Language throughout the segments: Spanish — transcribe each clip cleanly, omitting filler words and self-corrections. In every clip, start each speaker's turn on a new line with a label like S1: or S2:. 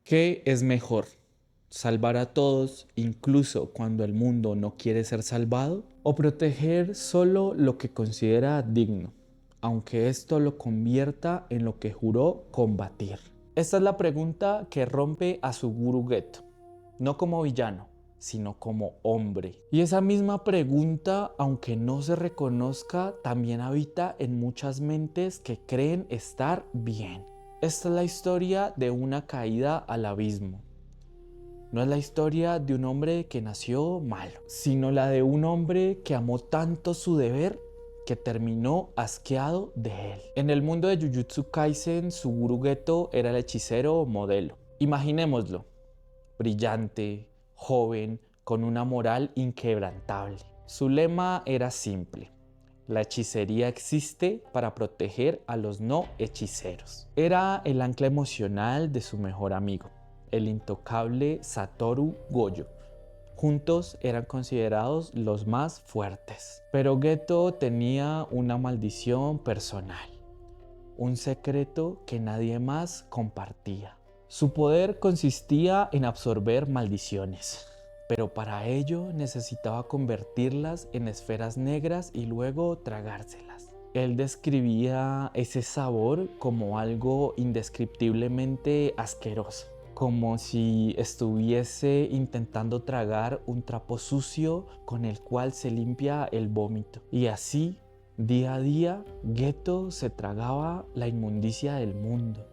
S1: ¿Qué es mejor? ¿Salvar a todos incluso cuando el mundo no quiere ser salvado? ¿O proteger solo lo que considera digno, aunque esto lo convierta en lo que juró combatir? Esta es la pregunta que rompe a Suguru Geto, no como villano, sino como hombre. Y esa misma pregunta, aunque no se reconozca, también habita en muchas mentes que creen estar bien. Esta es la historia de una caída al abismo. No es la historia de un hombre que nació malo, sino la de un hombre que amó tanto su deber que terminó asqueado de él. En el mundo de Jujutsu Kaisen, Suguru Geto era el hechicero modelo. Imaginémoslo, brillante, joven, con una moral inquebrantable. Su lema era simple: la hechicería existe para proteger a los no hechiceros. Era el ancla emocional de su mejor amigo, el intocable Satoru Gojo. Juntos eran considerados los más fuertes. Pero Geto tenía una maldición personal, un secreto que nadie más compartía. Su poder consistía en absorber maldiciones, pero para ello necesitaba convertirlas en esferas negras y luego tragárselas. Él describía ese sabor como algo indescriptiblemente asqueroso, como si estuviese intentando tragar un trapo sucio con el cual se limpia el vómito. Y así, día a día, Geto se tragaba la inmundicia del mundo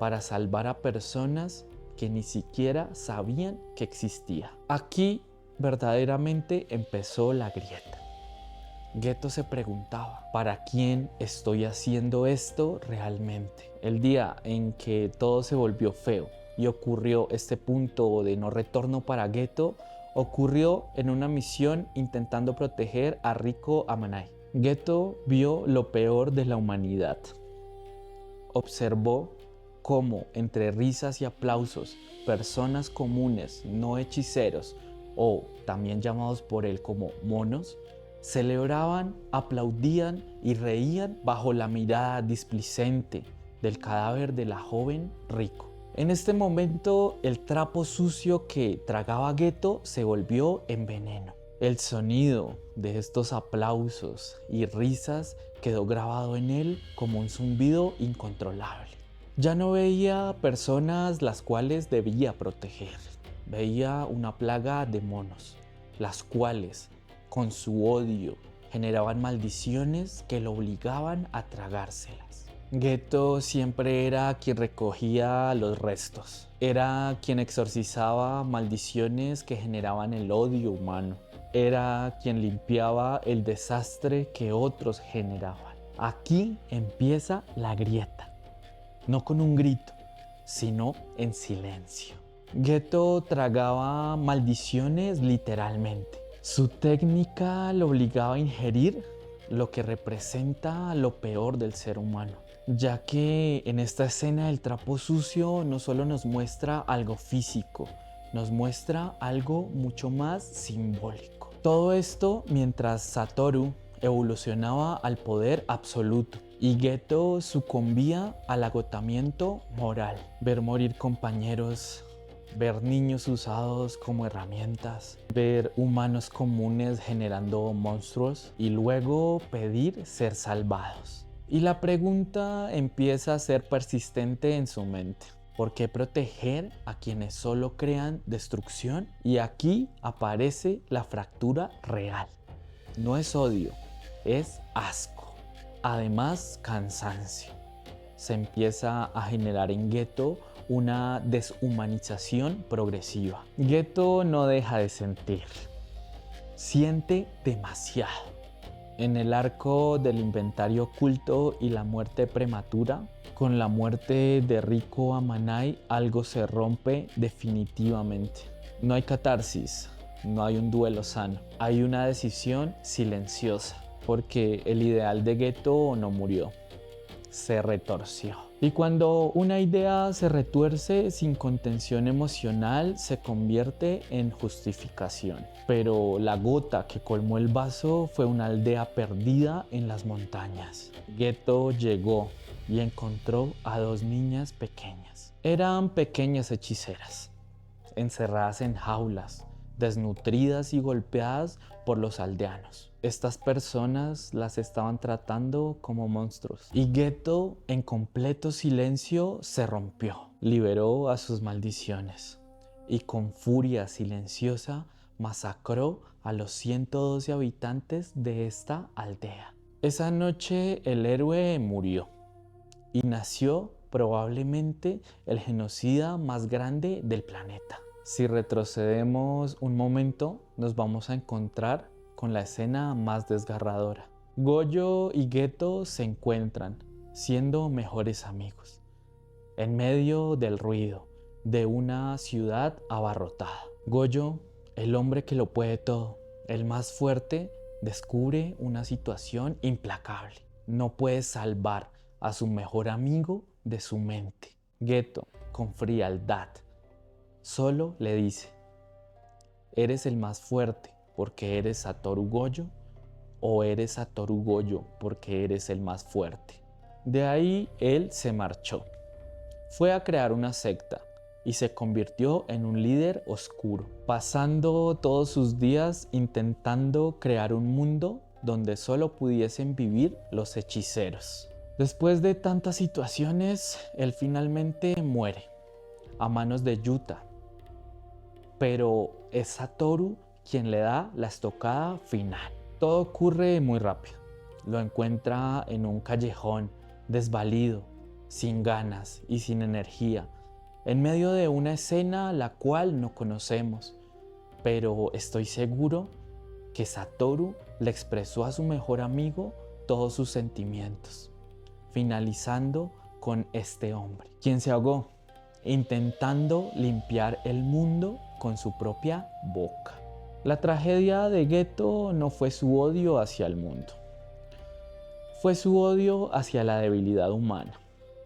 S1: para salvar a personas que ni siquiera sabían que existía. Aquí verdaderamente empezó la grieta. Geto se preguntaba: ¿para quién estoy haciendo esto realmente? El día en que todo se volvió feo y ocurrió este punto de no retorno para Geto, ocurrió en una misión intentando proteger a Riko Amanai. Geto vio lo peor de la humanidad. Observó cómo, entre risas y aplausos, personas comunes, no hechiceros, o también llamados por él como monos, celebraban, aplaudían y reían bajo la mirada displicente del cadáver de la joven Riko. En este momento, el trapo sucio que tragaba Geto se volvió en veneno. El sonido de estos aplausos y risas quedó grabado en él como un zumbido incontrolable. Ya no veía personas las cuales debía proteger. Veía una plaga de monos, las cuales, con su odio, generaban maldiciones que lo obligaban a tragárselas. Geto siempre era quien recogía los restos. Era quien exorcizaba maldiciones que generaban el odio humano. Era quien limpiaba el desastre que otros generaban. Aquí empieza la grieta. No con un grito, sino en silencio. Geto tragaba maldiciones literalmente. Su técnica lo obligaba a ingerir lo que representa lo peor del ser humano, ya que en esta escena del trapo sucio no solo nos muestra algo físico, nos muestra algo mucho más simbólico. Todo esto mientras Satoru evolucionaba al poder absoluto y Geto sucumbía al agotamiento moral. Ver morir compañeros, ver niños usados como herramientas, ver humanos comunes generando monstruos y luego pedir ser salvados. Y la pregunta empieza a ser persistente en su mente: ¿por qué proteger a quienes solo crean destrucción? Y aquí aparece la fractura real. No es odio, es asco. Además, cansancio. Se empieza a generar en Geto una deshumanización progresiva. Geto no deja de sentir. Siente demasiado. En el arco del inventario oculto y la muerte prematura, con la muerte de Riko Amanai, algo se rompe definitivamente. No hay catarsis, no hay un duelo sano. Hay una decisión silenciosa, porque el ideal de Geto no murió, se retorció. Y cuando una idea se retuerce sin contención emocional, se convierte en justificación. Pero la gota que colmó el vaso fue una aldea perdida en las montañas. Geto llegó y encontró a dos niñas pequeñas. Eran pequeñas hechiceras, encerradas en jaulas, desnutridas y golpeadas por los aldeanos. Estas personas las estaban tratando como monstruos. Y Geto, en completo silencio, se rompió, liberó a sus maldiciones y con furia silenciosa masacró a los 112 habitantes de esta aldea. Esa noche el héroe murió y nació probablemente el genocida más grande del planeta. Si retrocedemos un momento, nos vamos a encontrar con la escena más desgarradora. Gojo y Geto se encuentran, siendo mejores amigos, en medio del ruido de una ciudad abarrotada. Gojo, el hombre que lo puede todo, el más fuerte, descubre una situación implacable. No puede salvar a su mejor amigo de su mente. Geto, con frialdad, solo le dice: ¿eres el más fuerte porque eres Satoru Gojo o eres Satoru Gojo porque eres el más fuerte? De ahí él se marchó. Fue a crear una secta y se convirtió en un líder oscuro, pasando todos sus días intentando crear un mundo donde solo pudiesen vivir los hechiceros. Después de tantas situaciones, él finalmente muere a manos de Yuta, pero es Satoru quien le da la estocada final. Todo ocurre muy rápido. Lo encuentra en un callejón, desvalido, sin ganas y sin energía, en medio de una escena la cual no conocemos, pero estoy seguro que Satoru le expresó a su mejor amigo todos sus sentimientos, finalizando con este hombre, quien se ahogó, intentando limpiar el mundo con su propia boca. La tragedia de Geto no fue su odio hacia el mundo, fue su odio hacia la debilidad humana,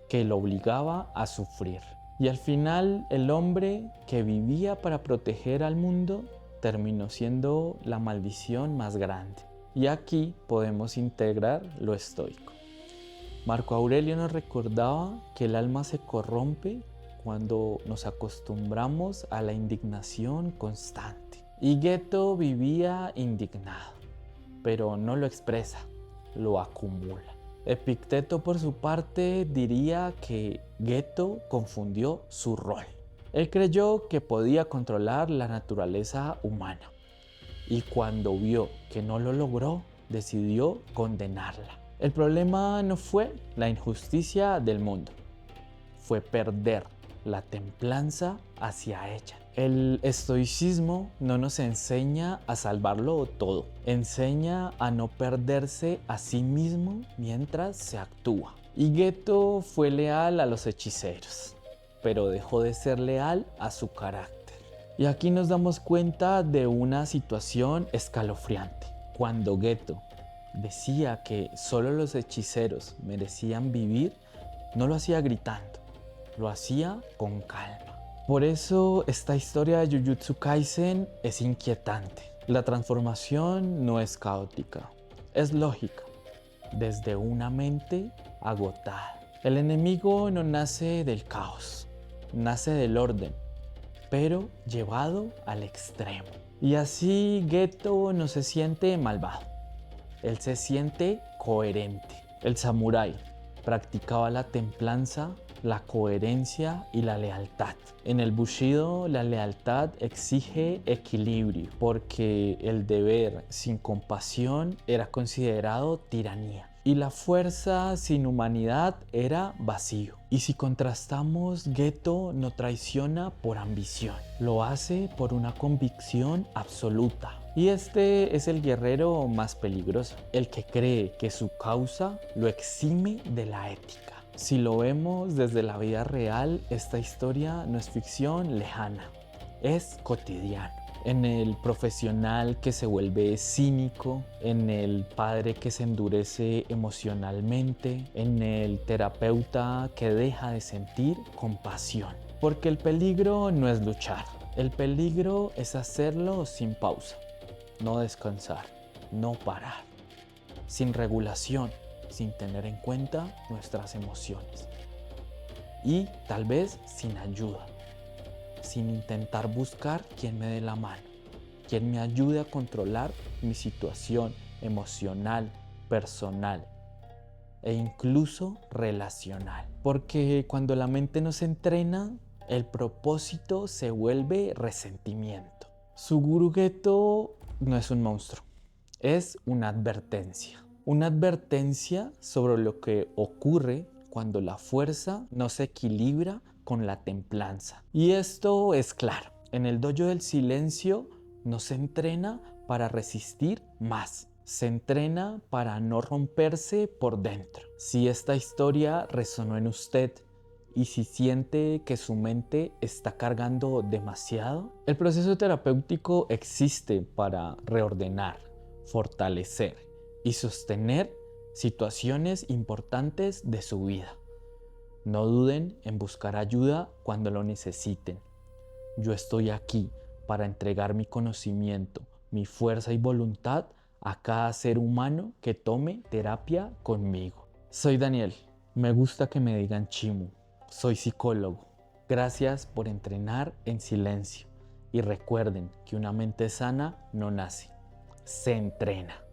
S1: que lo obligaba a sufrir. Y al final, el hombre que vivía para proteger al mundo terminó siendo la maldición más grande. Y aquí podemos integrar lo estoico. Marco Aurelio nos recordaba que el alma se corrompe cuando nos acostumbramos a la indignación constante. Y Geto vivía indignado, pero no lo expresa, lo acumula. Epicteto, por su parte, diría que Geto confundió su rol. Él creyó que podía controlar la naturaleza humana y cuando vio que no lo logró, decidió condenarla. El problema no fue la injusticia del mundo, fue perder la templanza hacia ella. El estoicismo no nos enseña a salvarlo todo, enseña a no perderse a sí mismo mientras se actúa. Y Geto fue leal a los hechiceros, pero dejó de ser leal a su carácter. Y aquí nos damos cuenta de una situación escalofriante. Cuando Geto decía que solo los hechiceros merecían vivir, no lo hacía gritando, lo hacía con calma. Por eso esta historia de Jujutsu Kaisen es inquietante. La transformación no es caótica, es lógica, desde una mente agotada. El enemigo no nace del caos, nace del orden, pero llevado al extremo. Y así Geto no se siente malvado, él se siente coherente. El samurái practicaba la templanza, la coherencia y la lealtad. En el Bushido, la lealtad exige equilibrio, porque el deber sin compasión era considerado tiranía y la fuerza sin humanidad era vacío. Y si contrastamos, Geto no traiciona por ambición, lo hace por una convicción absoluta. Y este es el guerrero más peligroso, el que cree que su causa lo exime de la ética. Si lo vemos desde la vida real, esta historia no es ficción lejana, es cotidiano. En el profesional que se vuelve cínico, en el padre que se endurece emocionalmente, en el terapeuta que deja de sentir compasión. Porque el peligro no es luchar, el peligro es hacerlo sin pausa, no descansar, no parar, sin regulación, sin tener en cuenta nuestras emociones. y tal vez sin ayuda, sin intentar buscar quien me dé la mano, quien me ayude a controlar mi situación emocional, personal e incluso relacional. Porque cuando la mente no se entrena, el propósito se vuelve resentimiento. Suguru Geto no es un monstruo, es una advertencia. Una advertencia sobre lo que ocurre cuando la fuerza no se equilibra con la templanza. Y esto es claro. En el dojo del silencio no se entrena para resistir más. Se entrena para no romperse por dentro. Si esta historia resonó en usted y si siente que su mente está cargando demasiado, el proceso terapéutico existe para reordenar, fortalecer y sostener situaciones importantes de su vida. No duden en buscar ayuda cuando lo necesiten. Yo estoy aquí para entregar mi conocimiento, mi fuerza y voluntad a cada ser humano que tome terapia conmigo. Soy Daniel, me gusta que me digan Chimu, soy psicólogo. Gracias por entrenar en silencio y recuerden que una mente sana no nace, se entrena.